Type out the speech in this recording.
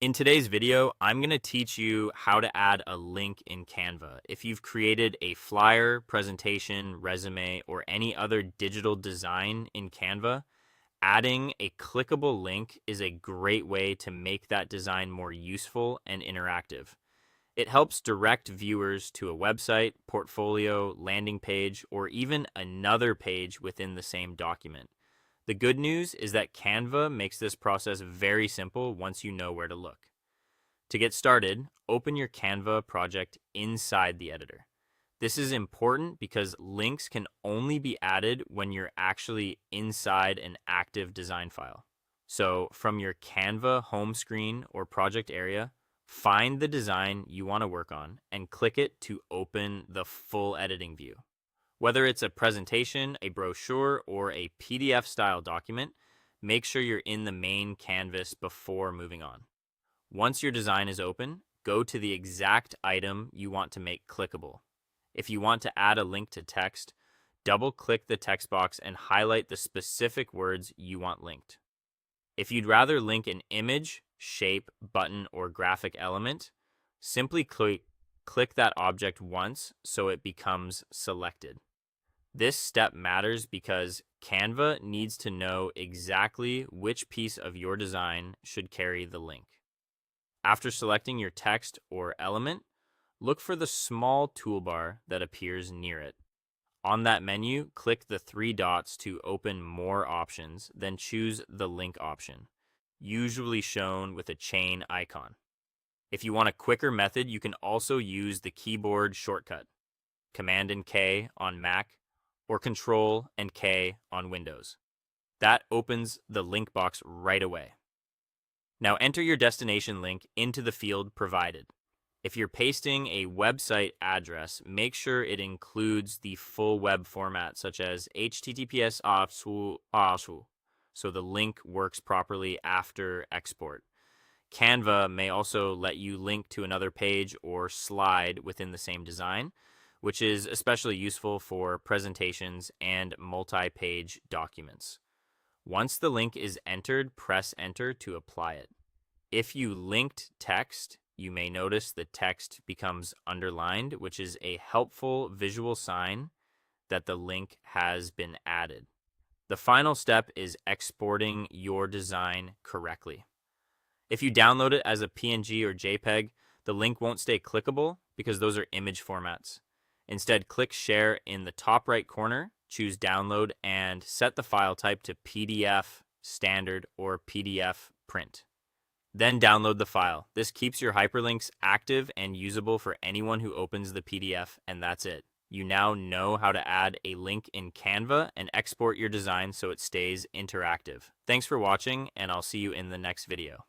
In today's video, I'm going to teach you how to add a link in Canva. If you've created a flyer, presentation, resume, or any other digital design in Canva, adding a clickable link is a great way to make that design more useful and interactive. It helps direct viewers to a website, portfolio, landing page, or even another page within the same document. The good news is that Canva makes this process very simple once you know where to look. To get started, open your Canva project inside the editor. This is important because links can only be added when you're actually inside an active design file. So, from your Canva home screen or project area, find the design you want to work on and click it to open the full editing view. Whether it's a presentation, a brochure, or a PDF style document, make sure you're in the main canvas before moving on. Once your design is open, go to the exact item you want to make clickable. If you want to add a link to text, double-click the text box and highlight the specific words you want linked. If you'd rather link an image, shape, button, or graphic element, simply click that object once so it becomes selected. This step matters because Canva needs to know exactly which piece of your design should carry the link. After selecting your text or element, look for the small toolbar that appears near it. On that menu, click the three dots to open more options, then choose the link option, usually shown with a chain icon. If you want a quicker method, you can also use the keyboard shortcut, Command and K on Mac or Control and K on Windows. That opens the link box right away. Now enter your destination link into the field provided. If you're pasting a website address, make sure it includes the full web format such as HTTPS so the link works properly after export. Canva may also let you link to another page or slide within the same design, which is especially useful for presentations and multi-page documents. Once the link is entered, press enter to apply it. If you linked text, you may notice the text becomes underlined, which is a helpful visual sign that the link has been added. The final step is exporting your design correctly. If you download it as a PNG or JPEG, the link won't stay clickable because those are image formats. Instead, click Share in the top right corner, choose Download, and set the file type to PDF Standard or PDF Print. Then download the file. This keeps your hyperlinks active and usable for anyone who opens the PDF, and that's it. You now know how to add a link in Canva and export your design so it stays interactive. Thanks for watching, and I'll see you in the next video.